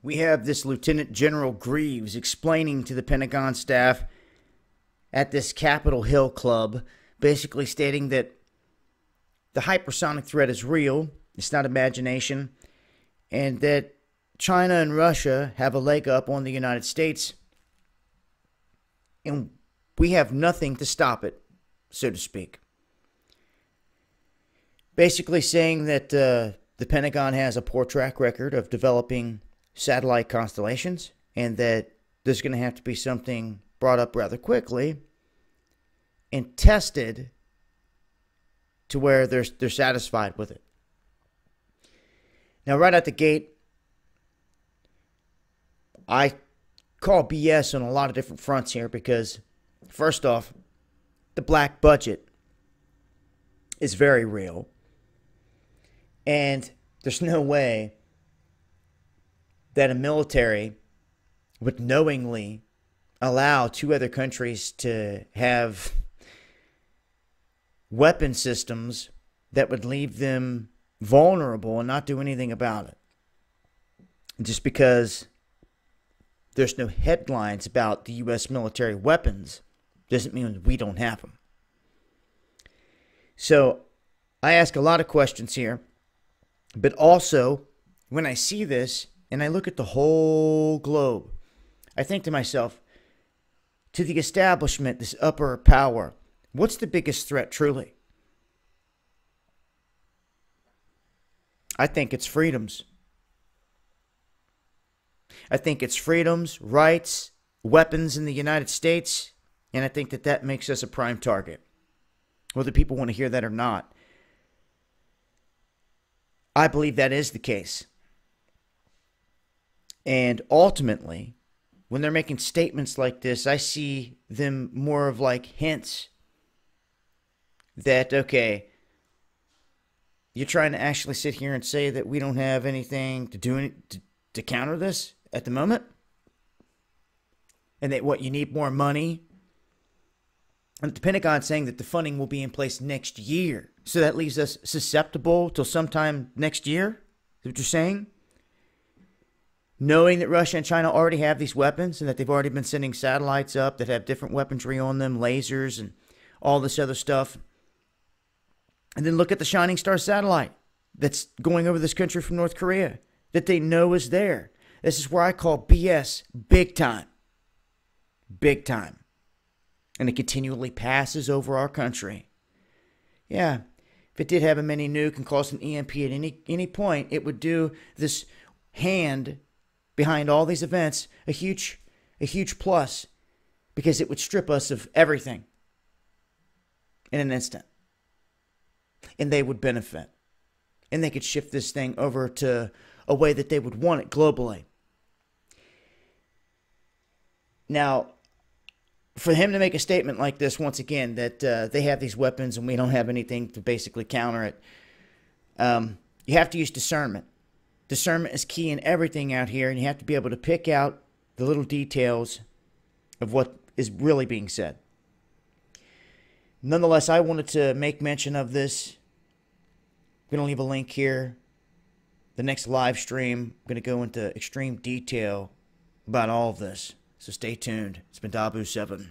we have this Lieutenant General Greaves explaining to the Pentagon staff at this Capitol Hill Club, basically stating that the hypersonic threat is real, it's not imagination, and that China and Russia have a leg up on the United States, and we have nothing to stop it, so to speak. Basically saying that the Pentagon has a poor track record of developing satellite constellations, and that there's going to have to be something brought up rather quickly and tested to where they're satisfied with it. Now, right out the gate, I call BS on a lot of different fronts here because, first off, the black budget is very real. And there's no way that a military would knowingly allow two other countries to have weapon systems that would leave them vulnerable and not do anything about it. Just because there's no headlines about the U.S. military weapons doesn't mean we don't have them. So I ask a lot of questions here, but also when I see this and I look at the whole globe, I think to myself, to the establishment, this upper power, what's the biggest threat truly? I think it's freedoms. I think it's freedoms, rights, weapons in the United States, and I think that that makes us a prime target. Whether people want to hear that or not, I believe that is the case. And ultimately, when they're making statements like this, I see them more of like hints that, okay, you're trying to actually sit here and say that we don't have anything to do to counter this at the moment? And that what, you need more money? And the Pentagon saying that the funding will be in place next year. So that leaves us susceptible till sometime next year? Is what you're saying? Knowing that Russia and China already have these weapons and that they've already been sending satellites up that have different weaponry on them, lasers and all this other stuff. And then look at the Shining Star satellite that's going over this country from North Korea that they know is there. This is where I call BS big time. Big time. And it continually passes over our country. Yeah, if it did have a mini nuke and cause an EMP at any point, it would do this hand behind all these events a huge plus, because it would strip us of everything in an instant. And they would benefit. And they could shift this thing over to a way that they would want it globally. Now, for him to make a statement like this, once again, that they have these weapons and we don't have anything to basically counter it, you have to use discernment. Discernment is key in everything out here, and you have to be able to pick out the little details of what is really being said. Nonetheless, I wanted to make mention of this. I'm going to leave a link here. The next live stream, I'm going to go into extreme detail about all of this. So stay tuned. It's been Dabu7.